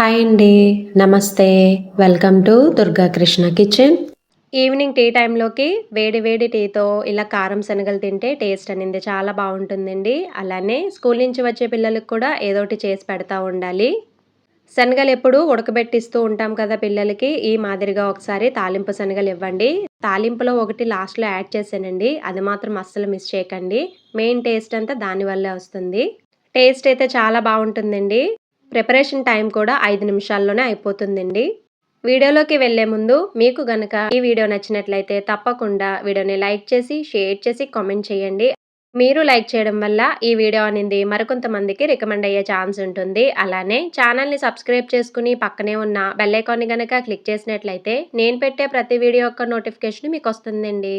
Hi అండి. నమస్తే. Welcome to Durga Krishna kitchen. Evening tea టైంలోకి వేడి వేడి టీతో ఇలా కారం శనగలు తింటే టేస్ట్ అనేది చాలా బావుంటుందండి. అలానే స్కూల్ నుంచి వచ్చే పిల్లలకి కూడా ఏదోటి చేసి పెడతా ఉండాలి. శనగలు ఎప్పుడు ఉడకబెట్టిస్తూ ఉంటాం కదా పిల్లలకి. ఈ మాదిరిగా ఒకసారి తాలింపు శనగలు ఇవ్వండి. తాలింపులో ఒకటి లాస్ట్‌లో యాడ్ చేశానండి. అది మాత్రం అస్సలు మిస్ చేయకండి. మెయిన్ టేస్ట్ అంతా దాని వల్లే వస్తుంది. టేస్ట్ అయితే చాలా బావుంటుందండి. ప్రిపరేషన్ టైం కూడా 5 నిమిషాల్లోనే అయిపోతుందండి. వీడియోలోకి వెళ్ళే ముందు మీకు గనక ఈ వీడియో నచ్చినట్లయితే తప్పకుండా వీడియోని లైక్ చేసి, షేర్ చేసి, కామెంట్ చేయండి. మీరు లైక్ చేయడం వల్ల ఈ వీడియో అనేది మరికొంతమందికి రికమెండ్ అయ్యే ఛాన్స్ ఉంటుంది. అలానే ఛానల్‌ని సబ్స్క్రైబ్ చేసుకొని పక్కనే ఉన్న బెల్ ఐకాన్‌ని గనక క్లిక్ చేసినట్లయితే నేను పెట్టే ప్రతి వీడియో యొక్క నోటిఫికేషన్ మీకొస్తుందండి.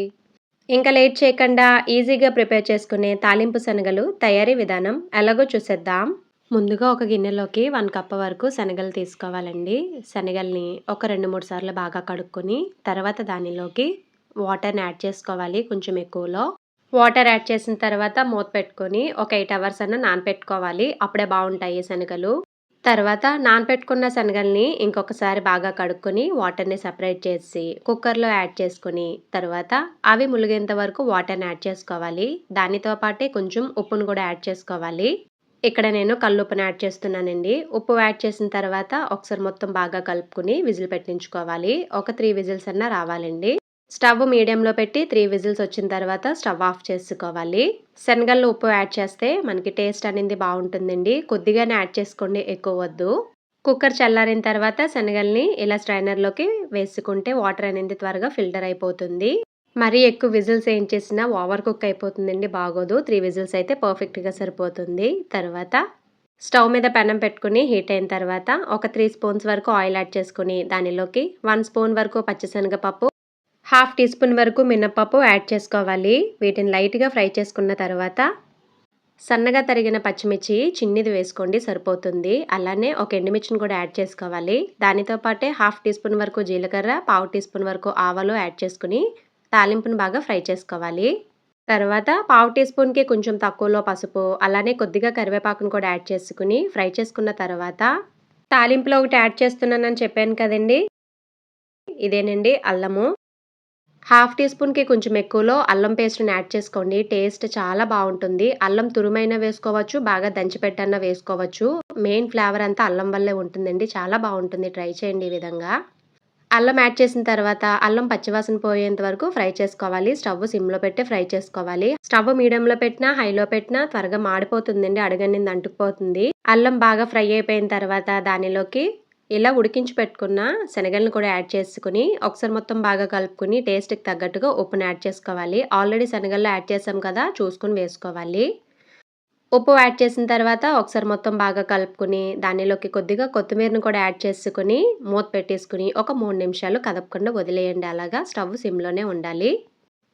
ఇంకా లేట్ చేయకుండా ఈజీగా ప్రిపేర్ చేసుకునే తాలింపు శనగలు తయారీ విధానం ఎలాగో చూసేద్దాం. ముందుగా ఒక గిన్నెలోకి 1 కప్ వరకు శనగలు తీసుకోవాలండి. శనగల్ని ఒక 2, 3 సార్లు బాగా కడుక్కొని, తర్వాత దానిలోకి వాటర్‌ని యాడ్ చేసుకోవాలి కొంచెం ఎక్కువలో. వాటర్ యాడ్ చేసిన తర్వాత మూత పెట్టుకొని ఒక 8 అవర్స్ అన్నా నానపెట్టుకోవాలి. అప్పుడే బావుంటాయి శనగలు. తర్వాత నానపెట్టుకున్న శనగల్ని ఇంకొకసారి బాగా కడుక్కొని వాటర్‌ని సెపరేట్ చేసి కుక్కర్‌లో యాడ్ చేసుకొని, తర్వాత అవి ములిగేంత వరకు వాటర్‌ని యాడ్ చేసుకోవాలి. దానితో పాటే కొంచెం ఉప్పును కూడా యాడ్ చేసుకోవాలి. ఇక్కడ నేను కల్లుప్పుని యాడ్ చేస్తున్నానండి. ఉప్పు యాడ్ చేసిన తర్వాత ఒకసారి మొత్తం బాగా కలుపుకొని విజిల్ పెట్టించుకోవాలి. ఒక 3 విజిల్స్ అన్నా రావాలండి. స్టవ్ మీడియంలో పెట్టి 3 విజిల్స్ వచ్చిన తర్వాత స్టవ్ ఆఫ్ చేసుకోవాలి. శనగల్లో ఉప్పు యాడ్ చేస్తే మనకి టేస్ట్ అనేది బావుంటుందండి. కొద్దిగానే యాడ్ చేసుకోండి, ఎక్కువ వద్దు. కుక్కర్ చల్లారిన తర్వాత శనగల్ని ఇలా స్ట్రైనర్‌లోకి వేసుకుంటే వాటర్ అనేది త్వరగా ఫిల్టర్ అయిపోతుంది. మరీ ఎక్కువ విజిల్స్ ఏయించేసినా ఓవర్ కుక్ అయిపోతుందండి, బాగోదు. 3 విజిల్స్ అయితే పర్ఫెక్ట్‌గా సరిపోతుంది. తర్వాత స్టవ్ మీద పెనం పెట్టుకొని హీట్ అయిన తర్వాత ఒక 3 స్పూన్స్ వరకు ఆయిల్ యాడ్ చేసుకొని దానిలోకి 1 స్పూన్ వరకు పచ్చిశనగపప్పు, హాఫ్ టీ స్పూన్ వరకు మినపప్పు యాడ్ చేసుకోవాలి. వీటిని లైట్‌గా ఫ్రై చేసుకున్న తర్వాత సన్నగా తరిగిన పచ్చిమిర్చి చిన్నది వేసుకోండి, సరిపోతుంది. అలానే ఒక ఎండుమిర్చిని కూడా యాడ్ చేసుకోవాలి. దానితో పాటే హాఫ్ టీ స్పూన్ వరకు జీలకర్ర, పావు టీ స్పూన్ వరకు ఆవాలు యాడ్ చేసుకొని తాలింపుని బాగా ఫ్రై చేసుకోవాలి. తర్వాత పావు టీ స్పూన్‌కి కొంచెం తక్కువలో పసుపు, అలానే కొద్దిగా కరివేపాకును కూడా యాడ్ చేసుకొని ఫ్రై చేసుకున్న తర్వాత తాలింపులో ఒకటి యాడ్ చేస్తున్నానని చెప్పాను కదండీ! ఇదేనండి అల్లము. హాఫ్ టీ స్పూన్‌కి కొంచెం ఎక్కువలో అల్లం పేస్ట్‌ని యాడ్ చేసుకోండి. టేస్ట్ చాలా బావుంటుంది. అల్లం తురుమైనా వేసుకోవచ్చు, బాగా దంచిపెట్టన్నా వేసుకోవచ్చు. మెయిన్ ఫ్లేవర్ అంతా అల్లం వల్లే ఉంటుందండి. చాలా బావుంటుంది. ట్రై చేయండి ఈ విధంగా. అల్లం యాడ్ చేసిన తర్వాత అల్లం పచ్చివాసన పోయేంత వరకు ఫ్రై చేసుకోవాలి. స్టవ్ సిమ్‌లో పెట్టి ఫ్రై చేసుకోవాలి. స్టవ్ మీడియంలో పెట్టినా, హైలో పెట్టినా త్వరగా మాడిపోతుందండి. అడుగనింది అంటుకుపోతుంది. అల్లం బాగా ఫ్రై అయిపోయిన తర్వాత దానిలోకి ఇలా ఉడికించి పెట్టుకున్న శనగలను కూడా యాడ్ చేసుకొని ఒకసారి మొత్తం బాగా కలుపుకొని టేస్ట్‌కి తగ్గట్టుగా ఉప్పుని యాడ్ చేసుకోవాలి. ఆల్రెడీ శనగల్లో యాడ్ చేసాం కదా, చూసుకొని వేసుకోవాలి. ఉప్పు యాడ్ చేసిన తర్వాత ఒకసారి మొత్తం బాగా కలుపుకొని దానిలోకి కొద్దిగా కొత్తిమీరను కూడా యాడ్ చేసుకొని మూత పెట్టేసుకొని ఒక 3 నిమిషాలు కదపకుండా వదిలేయండి. అలాగా స్టవ్ సిమ్‌లోనే ఉండాలి.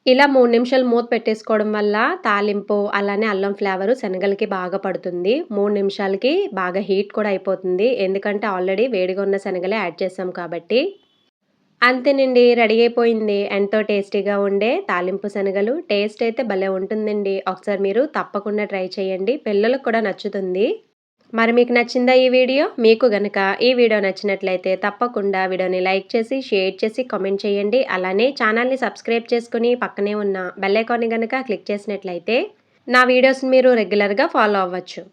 ఇలా 3 నిమిషాలు మూత పెట్టేసుకోవడం వల్ల తాలింపు అలానే అల్లం ఫ్లేవరు శనగలకి బాగా పడుతుంది. 3 నిమిషాలకి బాగా హీట్ కూడా అయిపోతుంది. ఎందుకంటే ఆల్రెడీ వేడిగా ఉన్న శనగలే యాడ్ చేసాం కాబట్టి. అంతేనండి, రెడీ అయిపోయింది. ఎంతో టేస్టీగా ఉండే తాలింపు శనగలు. టేస్ట్ అయితే భలే ఉంటుందండి. ఒకసారి మీరు తప్పకుండా ట్రై చేయండి. పిల్లలకు కూడా నచ్చుతుంది. మరి మీకు నచ్చిందా ఈ వీడియో? మీకు గనక ఈ వీడియో నచ్చినట్లయితే తప్పకుండా వీడియోని లైక్ చేసి, షేర్ చేసి, కామెంట్ చేయండి. అలానే ఛానల్‌ని సబ్స్క్రైబ్ చేసుకొని పక్కనే ఉన్న బెల్ ఐకాన్‌ని గనక క్లిక్ చేసినట్లయితే నా వీడియోస్‌ని మీరు రెగ్యులర్‌గా ఫాలో అవ్వచ్చు.